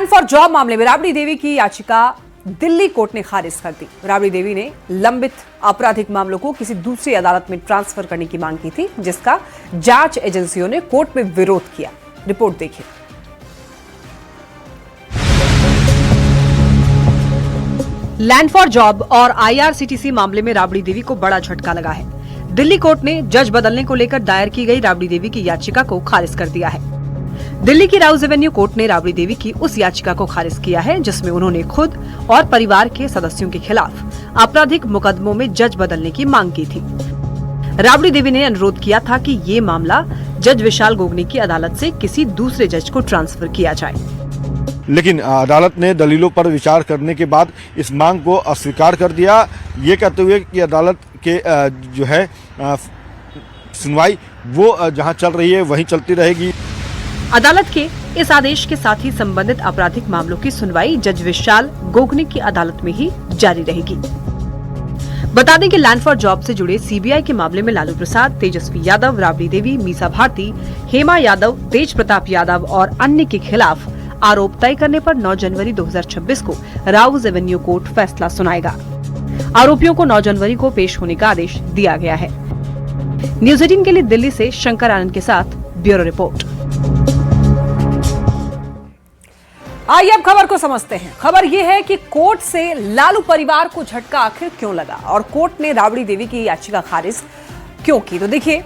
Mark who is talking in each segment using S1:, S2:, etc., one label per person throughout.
S1: Land for job मामले में राबड़ी देवी की याचिका दिल्ली कोर्ट ने खारिज कर दी। राबड़ी देवी ने लंबित आपराधिक मामलों को किसी दूसरी अदालत में ट्रांसफर करने की मांग की थी, जिसका जांच एजेंसियों ने कोर्ट में विरोध किया। रिपोर्ट देखिए। लैंड फॉर जॉब और आईआरसीटीसी मामले में राबड़ी देवी को बड़ा झटका लगा है। दिल्ली कोर्ट ने जज बदलने को लेकर दायर की गई राबड़ी देवी की याचिका को खारिज कर दिया है। दिल्ली की राउज एवेन्यू कोर्ट ने राबड़ी देवी की उस याचिका को खारिज किया है जिसमें उन्होंने खुद और परिवार के सदस्यों के खिलाफ आपराधिक मुकदमों में जज बदलने की मांग की थी। राबड़ी देवी ने अनुरोध किया था कि ये मामला जज विशाल गोगनी की अदालत से किसी दूसरे जज को ट्रांसफर किया जाए,
S2: लेकिन अदालत ने दलीलों पर विचार करने के बाद इस मांग को अस्वीकार कर दिया, ये कहते हुए कि अदालत के जो है सुनवाई वो जहां चल रही है वहीं चलती रहेगी।
S1: अदालत के इस आदेश के साथ ही संबंधित आपराधिक मामलों की सुनवाई जज विशाल गोगनी की अदालत में ही जारी रहेगी। बता दें कि लैंड फॉर जॉब से जुड़े सीबीआई के मामले में लालू प्रसाद, तेजस्वी यादव, राबड़ी देवी, मीसा भारती, हेमा यादव, तेज प्रताप यादव और अन्य के खिलाफ आरोप तय करने पर 9 जनवरी 2026 को राउज एवेन्यू कोर्ट फैसला सुनाएगा। आरोपियों को 9 जनवरी को पेश होने का आदेश दिया गया है। न्यूज 18 के लिए दिल्ली से शंकर आनंद के साथ ब्यूरो रिपोर्ट। आइए अब खबर को समझते हैं। खबर यह है कि कोर्ट से लालू परिवार को झटका आखिर क्यों लगा और कोर्ट ने राबड़ी देवी की याचिका खारिज क्यों की। तो देखिए,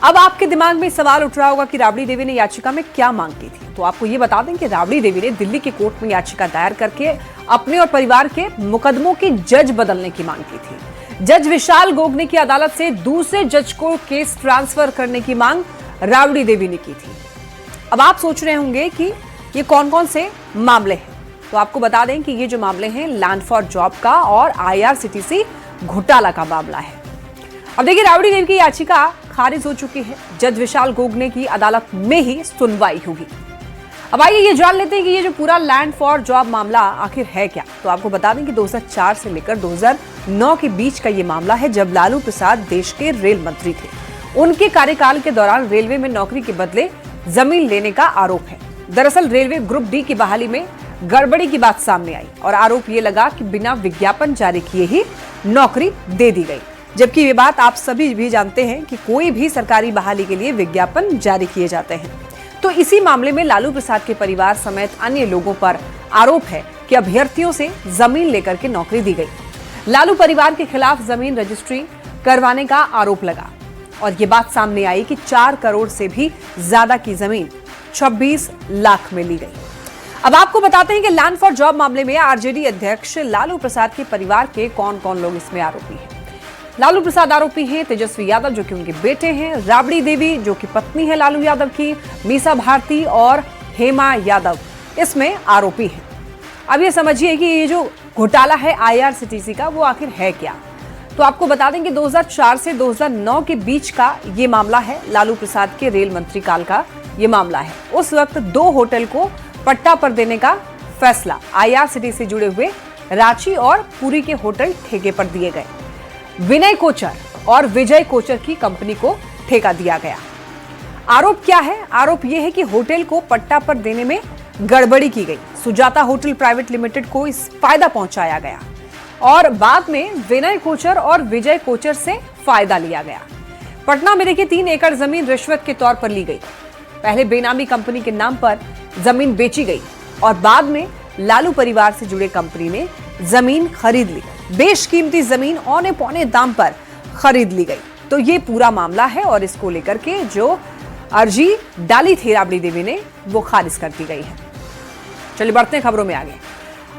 S1: अब आपके दिमाग में सवाल उठ रहा होगा कि राबड़ी देवी ने याचिका में क्या मांग की थी। तो आपको ये बता दें कि राबड़ी देवी ने दिल्ली के कोर्ट में याचिका दायर करके अपने और परिवार के मुकदमों के जज बदलने की मांग की थी। जज विशाल गोगनी की अदालत से दूसरे जज को केस ट्रांसफर करने की मांग राबड़ी देवी ने की थी। अब आप सोच रहे होंगे कि ये कौन कौन से मामले हैं। तो आपको बता दें कि ये जो मामले हैं लैंड फॉर जॉब का और आईआरसीटीसी घोटाला का मामला है। अब देखिए, राबड़ी देवी की याचिका खारिज हो चुकी है। जज विशाल गोगने की अदालत में ही सुनवाई होगी। अब आइए ये जान लेते हैं कि ये जो पूरा लैंड फॉर जॉब मामला आखिर है क्या। तो आपको बता दें कि 2004 से लेकर 2009 के बीच का ये मामला है, जब लालू प्रसाद देश के रेल मंत्री थे। उनके कार्यकाल के दौरान रेलवे में नौकरी के बदले जमीन लेने का आरोप है। दरअसल रेलवे ग्रुप डी की बहाली में गड़बड़ी की बात सामने आई और आरोप ये लगा कि बिना विज्ञापन जारी किए ही नौकरी दे दी गई, जबकि ये बात आप सभी भी जानते हैं कि कोई भी सरकारी बहाली के लिए विज्ञापन जारी किए जाते हैं। तो इसी मामले में लालू प्रसाद के परिवार समेत अन्य लोगों पर आरोप है कि अभ्यर्थियों से जमीन लेकर के नौकरी दी गई। लालू परिवार के खिलाफ जमीन रजिस्ट्री करवाने का आरोप लगा और ये बात सामने आई कि 4 करोड़ से भी ज्यादा की जमीन 26 लाख में ली गई। अब आपको बताते हैं कि लैंड फॉर जॉब मामले में आरजेडी अध्यक्ष लालू प्रसाद के परिवार के कौन कौन लोग इसमें आरोपी हैं। लालू प्रसाद आरोपी हैं, तेजस्वी यादव जो कि उनके बेटे हैं, राबड़ी देवी जो कि पत्नी है लालू यादव की, मीसा भारती और हेमा यादव इसमें आरोपी हैं। अब ये समझिए कि ये जो घोटाला है आईआरसीटीसी का, वो आखिर है क्या। तो आपको बता दें कि 2004 से 2009 के बीच का ये मामला है। लालू प्रसाद के रेल मंत्री काल का ये मामला है। उस वक्त 2 होटल को पट्टा पर देने का फैसला आईआरसीटीसी से जुड़े हुए रांची और पुरी के होटल ठेके पर दिए गए। विनय कोचर और विजय कोचर की कंपनी को ठेका दिया गया। आरोप क्या है? आरोप यह है कि होटल को पट्टा पर देने में गड़बड़ी की गई। सुजाता होटल प्राइवेट लिमिटेड को इस फायदा पहुंचाया गया और बाद में विनय कोचर और विजय कोचर से फायदा लिया गया। पटना में देखिए 3 एकड़ जमीन रिश्वत के तौर पर ली गई। पहले बेनामी कंपनी के नाम पर जमीन बेची गई और बाद में लालू परिवार से जुड़े कंपनी ने जमीन खरीद ली। बेशकीमती जमीन औने पौने दाम पर खरीद ली गई। तो ये पूरा मामला है और इसको लेकर के जो अर्जी डाली थी राबड़ी देवी ने, वो खारिज कर दी गई है। चलिए बढ़ते हैं खबरों में आगे।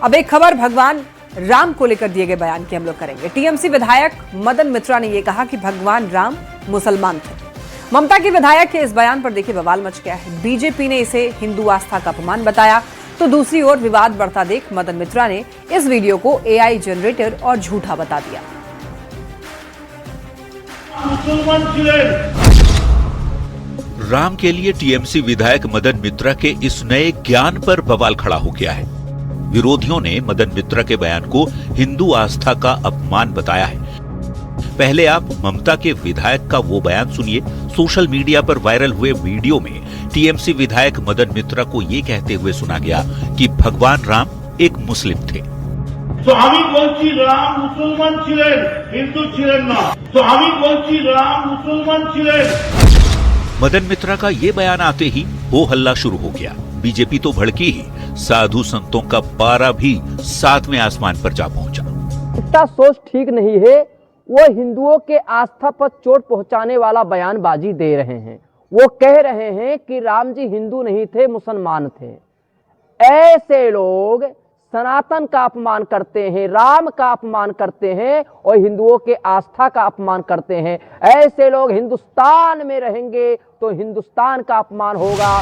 S1: अब एक खबर भगवान राम को लेकर दिए गए बयान की हम लोग करेंगे। टीएमसी विधायक मदन मित्रा ने यह कहा कि भगवान राम मुसलमान थे। ममता के विधायक के इस बयान पर देखिए बवाल मच गया है। बीजेपी ने इसे हिंदू आस्था का अपमान बताया, तो दूसरी ओर विवाद बढ़ता देख मदन मित्रा ने इस वीडियो को एआई जनरेटर और झूठा बता दिया।
S3: राम के लिए टीएमसी विधायक मदन मित्रा के इस नए ज्ञान पर बवाल खड़ा हो गया है। विरोधियों ने मदन मित्रा के बयान को हिंदू आस्था का अपमान बताया है। पहले आप ममता के विधायक का वो बयान सुनिए। सोशल मीडिया पर वायरल हुए वीडियो में टीएमसी विधायक मदन मित्रा को ये कहते हुए सुना गया कि भगवान राम एक मुस्लिम थे।
S4: तो আমি বলছি রাম মুসলমান ছিলেন, হিন্দু ছিলেন না। তো আমি বলছি রাম মুসলমান ছিলেন।
S3: मदन मित्रा का ये बयान आते ही हो हल्ला शुरू हो गया। बीजेपी तो भड़की ही, साधु संतों का पारा भी 7वें आसमान पर जा पहुंचा।
S5: इसका सोच ठीक नहीं है। वो हिंदुओं के आस्था पर चोट पहुंचाने वाला बयानबाजी दे रहे हैं। वो कह रहे हैं कि राम जी हिंदू नहीं थे, मुसलमान थे। ऐसे लोग सनातन का अपमान करते हैं, राम का अपमान करते हैं और हिंदुओं के आस्था का अपमान करते हैं। ऐसे लोग हिंदुस्तान में रहेंगे तो हिंदुस्तान का अपमान होगा।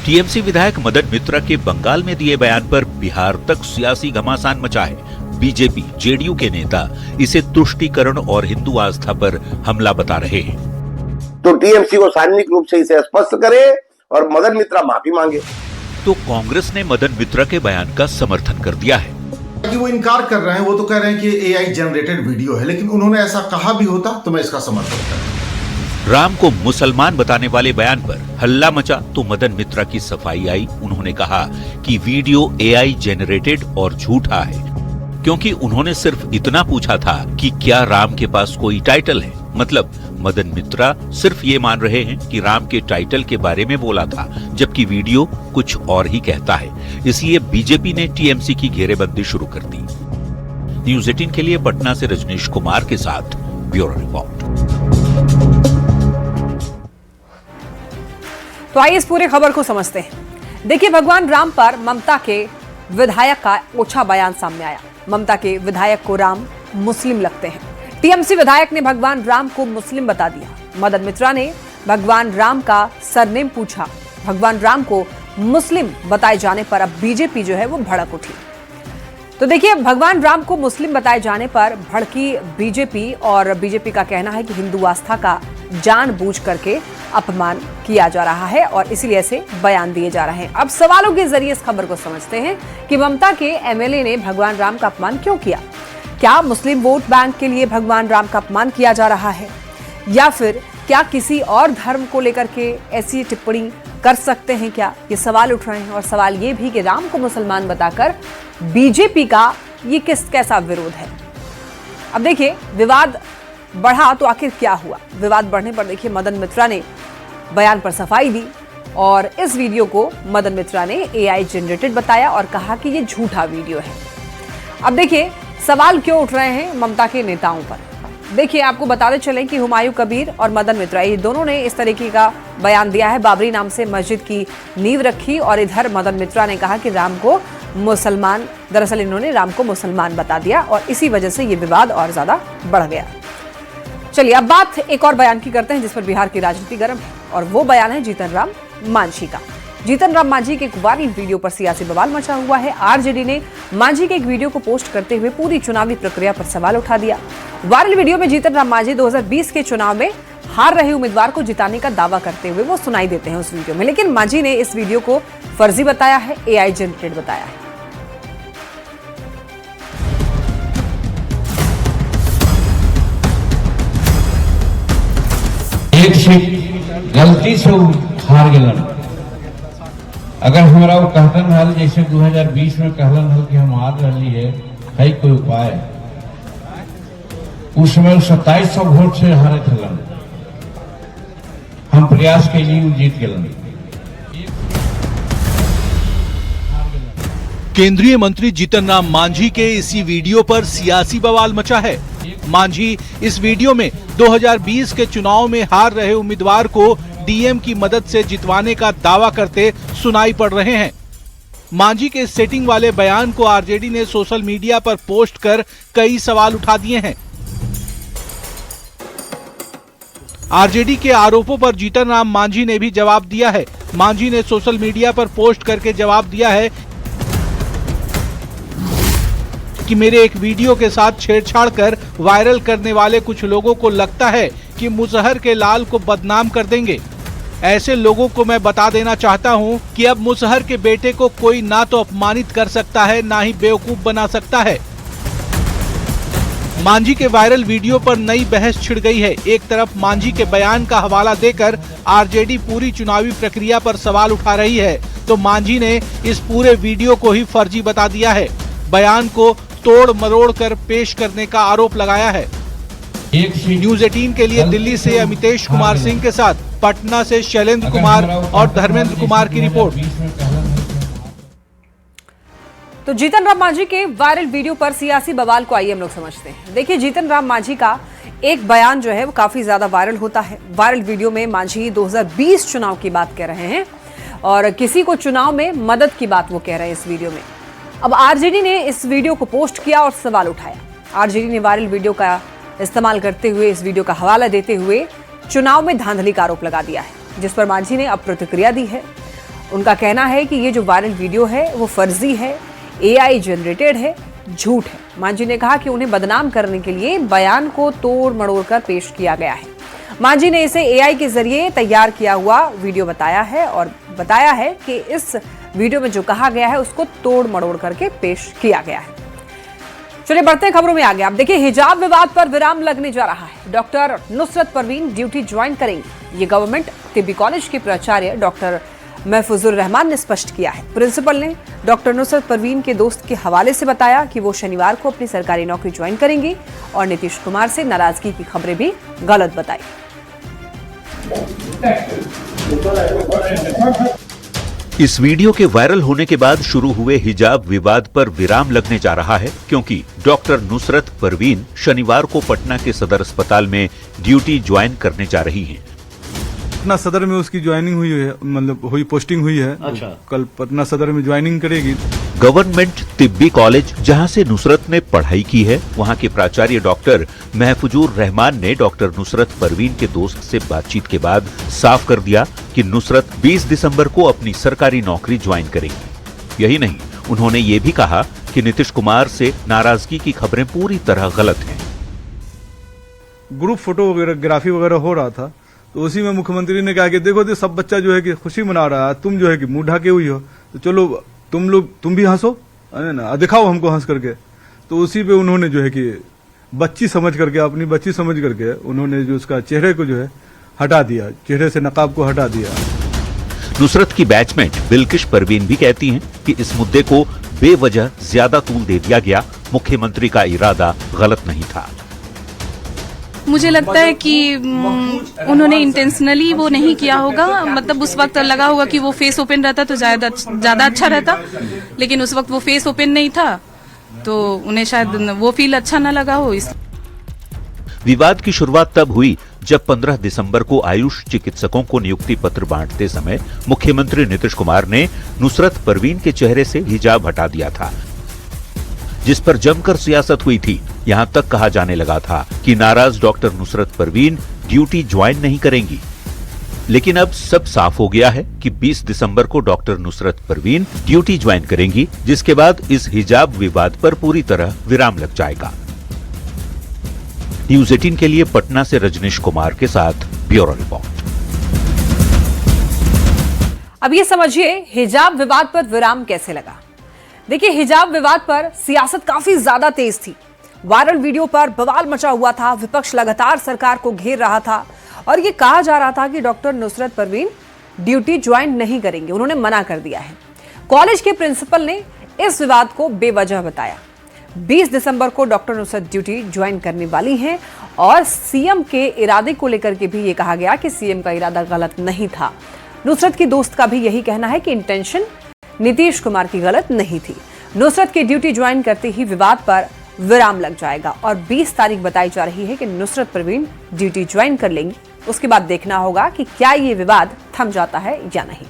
S3: टीएमसी विधायक मदन मित्रा के बंगाल में दिए बयान पर बिहार तक सियासी घमासान मचा है। बीजेपी, जेडीयू के नेता इसे तुष्टीकरण और हिंदू आस्था पर हमला बता रहे हैं।
S6: तो टीएमसी को सार्वजनिक रूप से इसे स्पष्ट करे और मदन मित्रा माफी मांगे।
S3: तो कांग्रेस ने मदन मित्रा के बयान का समर्थन कर दिया है
S7: कि वो इनकार कर रहे हैं। वो तो कह रहे हैं कि एआई जनरेटेड वीडियो है, लेकिन उन्होंने ऐसा कहा भी होता तो मैं इसका समर्थन करता।
S3: राम को मुसलमान बताने वाले बयान पर हल्ला मचा तो मदन मित्रा की सफाई आई। उन्होंने कहा कि वीडियो एआई जनरेटेड और झूठा है, क्योंकि उन्होंने सिर्फ इतना पूछा था कि क्या राम के पास कोई टाइटल है। मतलब मदन मित्रा सिर्फ ये मान रहे हैं कि राम के टाइटल के बारे में बोला था, जबकि वीडियो कुछ और ही कहता है। इसलिए बीजेपी ने टीएमसी की घेरेबंदी शुरू कर दी। न्यूज़ 18 के लिए पटना से रजनीश कुमार के साथ ब्यूरो रिपोर्ट।
S1: तो आइए इस पूरे खबर को समझते हैं। देखिए, भगवान राम पर ममता के विधायक का ओछा बयान सामने आया। ममता के विधायक को राम मुस्लिम लगते हैं। टीएमसी विधायक ने भगवान राम को मुस्लिम बता दिया। मदन मित्रा ने भगवान राम का सरनेम पूछा। भगवान राम को मुस्लिम बताए जाने पर अब बीजेपी जो है वो भड़क उठी। तो देखिए, भगवान राम को मुस्लिम बताए जाने पर भड़की बीजेपी और बीजेपी का कहना है कि हिंदू आस्था का जानबूझ करके अपमान किया जा रहा है और इसीलिए ऐसे बयान दिए जा रहे हैं। अब सवालों के जरिए इस खबर को समझते हैं कि ममता के एमएलए ने भगवान राम का अपमान क्यों किया। क्या मुस्लिम वोट बैंक के लिए भगवान राम का अपमान किया जा रहा है, या फिर क्या किसी और धर्म को लेकर के ऐसी टिप्पणी कर सकते हैं क्या? ये सवाल उठ रहे हैं। और सवाल ये भी कि राम को मुसलमान बताकर बीजेपी का ये कैसा विरोध है। अब देखिए, विवाद बढ़ा तो आखिर क्या हुआ। विवाद बढ़ने पर देखिए मदन मित्रा ने बयान पर सफाई दी और इस वीडियो को मदन मित्रा ने एआई जनरेटेड बताया और कहा कि ये झूठा वीडियो है। अब देखिए, सवाल क्यों उठ रहे हैं ममता के नेताओं पर। देखिए, आपको बताते चलें कि हुमायूं कबीर और मदन मित्रा, ये दोनों ने इस तरीके का बयान दिया है। बाबरी नाम से मस्जिद की नींव रखी और इधर मदन मित्रा ने कहा कि राम को मुसलमान, दरअसल इन्होंने राम को मुसलमान बता दिया और इसी वजह से ये विवाद और ज्यादा बढ़ गया। चलिए, अब बात एक और बयान की करते हैं जिस पर बिहार की राजनीति गर्म है और वो बयान है जीतन राम मांझी का। जीतन राम मांझी के एक वायरल वीडियो पर सियासी बवाल मचा हुआ है। आरजेडी ने मांझी के एक वीडियो को पोस्ट करते हुए पूरी चुनावी प्रक्रिया पर सवाल उठा दिया। वायरल वीडियो में जीतन राम मांझी 2020 के चुनाव में हार रहे उम्मीदवार को जिताने का दावा करते हुए वो सुनाई देते हैं उस वीडियो में, लेकिन मांझी ने इस वीडियो को फर्जी बताया है, एआई जनरेटेड बताया है।
S8: एक सीट गलती से हार गलन। अगर हमारा वो कहलन हल जैसे 2020 में कहलन हल कि हम हार रही है कोई उपाय, उस समय 2700 वोट से हारे थलन। हम प्रयास के लिए जीत गलन।
S9: केंद्रीय मंत्री जीतन राम मांझी के इसी वीडियो पर सियासी बवाल मचा है। मांझी इस वीडियो में 2020 के चुनाव में हार रहे उम्मीदवार को डीएम की मदद से जितवाने का दावा करते सुनाई पड़ रहे हैं। मांझी के सेटिंग वाले बयान को आरजेडी ने सोशल मीडिया पर पोस्ट कर कई सवाल उठा दिए हैं। आरजेडी के आरोपों पर जीतन राम मांझी ने भी जवाब दिया है। मांझी ने सोशल मीडिया पर पोस्ट करके जवाब दिया है कि मेरे एक वीडियो के साथ छेड़छाड़ कर वायरल करने वाले कुछ लोगों को लगता है कि मुसहर के लाल को बदनाम कर देंगे। ऐसे लोगों को मैं बता देना चाहता हूं कि अब मुसहर के बेटे को कोई ना तो अपमानित कर सकता है, ना ही बेवकूफ बना सकता है। मांझी के वायरल वीडियो पर नई बहस छिड़ गई है। एक तरफ मांझी के बयान का हवाला देकर आरजेडी पूरी चुनावी प्रक्रिया पर सवाल उठा रही है, तो मांझी ने इस पूरे वीडियो को ही फर्जी बता दिया है। बयान को तोड़ मरोड़ कर पेश करने का आरोप लगाया है। न्यूज़ 18 के लिए दिल्ली से अमितेश कुमार सिंह के साथ पटना से शैलेंद्र कुमार और धर्मेंद्र कुमार की रिपोर्ट।
S1: तो जीतन राम मांझी के वायरल वीडियो पर सियासी बवाल को आइए हम लोग समझते हैं। देखिए, जीतन राम मांझी का एक बयान जो है वो काफी ज्यादा वायरल होता है। वायरल वीडियो में मांझी 2020 चुनाव की बात कह रहे हैं और किसी को चुनाव में मदद की बात वो कह रहे हैं इस वीडियो में। अब आरजेडी ने इस वीडियो को पोस्ट किया और सवाल उठाया। आरजेडी ने वायरल वीडियो का इस्तेमाल करते हुए, इस वीडियो का हवाला देते हुए चुनाव में धांधली का आरोप लगा दिया है, जिस पर मांझी ने अब प्रतिक्रिया दी है। उनका कहना है कि ये जो वायरल वीडियो है वो फर्जी है, एआई जनरेटेड है, झूठ है। मांझी ने कहा कि उन्हें बदनाम करने के लिए बयान को तोड़ मड़ोड़ कर पेश किया गया है। मांझी ने इसे एआई के जरिए तैयार किया हुआ वीडियो बताया है और बताया है कि इस वीडियो में जो कहा गया है उसको तोड़ मड़ोड़ करके पेश किया गया है। चलिए बढ़ते हैं खबरों में आगे। आप देखिए, हिजाब विवाद पर विराम लगने जा रहा है। Doctor Nusrat Parveen duty join करेंगी, ये गवर्नमेंट तिब्बी कॉलेज के प्राचार्य डॉक्टर महफूजुर रहमान ने स्पष्ट किया है। प्रिंसिपल ने डॉक्टर नुसरत परवीन के दोस्त के हवाले से बताया कि वो शनिवार को अपनी सरकारी नौकरी ज्वाइन करेंगी और नीतीश कुमार से नाराजगी की खबरें भी गलत बताई।
S3: इस वीडियो के वायरल होने के बाद शुरू हुए हिजाब विवाद पर विराम लगने जा रहा है, क्योंकि डॉक्टर नुसरत परवीन शनिवार को पटना के सदर अस्पताल में ड्यूटी ज्वाइन करने जा रही हैं।
S10: पटना सदर में उसकी ज्वाइनिंग हुई है, मतलब हुई पोस्टिंग हुई है। अच्छा। कल पटना सदर में ज्वाइनिंग करेगी।
S3: गवर्नमेंट तिब्बी कॉलेज जहां से नुसरत ने पढ़ाई की है, वहां के प्राचार्य डॉक्टर महफूजुर रहमान ने डॉक्टर नुसरत परवीन के दोस्त से बातचीत के बाद साफ कर दिया कि नुसरत 20 दिसंबर को अपनी सरकारी नौकरी ज्वाइन करेंगी। यही नहीं, उन्होंने ये भी कहा कि नीतीश कुमार से नाराजगी की खबरें पूरी तरह गलत हैं।
S10: ग्रुप फोटो वगैरह ग्राफी वगैरह हो रहा था, तो उसी में मुख्यमंत्री ने कहा कि देखो तो सब बच्चा जो है कि खुशी मना रहा है, तुम जो है कि मुंह ढके हुई हो, तो चलो तुम भी हंसो, है ना, दिखाओ हमको हंस करके। तो उसी पे उन्होंने जो है कि बच्ची समझ करके, अपनी बच्ची समझ करके उन्होंने जो उसका चेहरे को जो है हटा दिया, चेहरे से नकाब को हटा दिया।
S3: नुसरत की बैचमेट बिल्किश परवीन भी कहती हैं कि इस मुद्दे को बेवजह ज्यादा तूल दे दिया गया। मुख्यमंत्री का इरादा गलत नहीं था।
S11: मुझे लगता है कि उन्होंने इंटेंशनली वो नहीं किया होगा। मतलब उस वक्त लगा होगा कि वो फेस ओपन रहता तो ज्यादा अच्छा रहता, लेकिन उस वक्त वो फेस ओपन नहीं था, तो उन्हें शायद वो फील अच्छा न लगा हो। इस
S3: विवाद की शुरुआत तब हुई जब 15 दिसंबर को आयुष चिकित्सकों को नियुक्ति पत्र बांटते समय मुख्यमंत्री नीतीश कुमार ने नुसरत परवीन के चेहरे से हिजाब हटा दिया था, जिस पर जमकर सियासत हुई थी। यहां तक कहा जाने लगा था कि नाराज doctor Nusrat Parveen duty join नहीं करेंगी। लेकिन अब सब साफ हो गया है कि 20 दिसंबर को doctor Nusrat Parveen duty join करेंगी, जिसके बाद इस हिजाब विवाद पर पूरी तरह विराम लग जाएगा। न्यूज़ 18 के लिए पटना से रजनीश कुमार के साथ ब्यूरो रिपोर्ट।
S1: अब ये समझिए हिजाब विवाद पर विराम कैसे लगा। देखिए, हिजाब विवाद पर सियासत काफी ज्यादा तेज थी। वायरल वीडियो पर बवाल मचा हुआ था, विपक्ष लगातार सरकार को घेर रहा था और ये कहा जा रहा था कि doctor Nusrat Parveen duty join नहीं करेंगे, उन्होंने मना कर दिया है। कॉलेज के प्रिंसिपल ने इस विवाद को बेवजह बताया। 20 दिसंबर को डॉक्टर नुसरत ड्यूटी ज्वाइन करने वाली हैं और सीएम के इरादे को लेकर के भी ये कहा गया कि सीएम का इरादा गलत नहीं था। नुसरत की दोस्त का भी यही कहना है कि इंटेंशन नीतीश कुमार की गलत नहीं थी। नुसरत की ड्यूटी ज्वाइन करते ही विवाद पर विराम लग जाएगा और 20 तारीख बताई जा रही है कि नुसरत परवीन ड्यूटी ज्वाइन कर लेंगी। उसके बाद देखना होगा कि क्या ये विवाद थम जाता है या नहीं।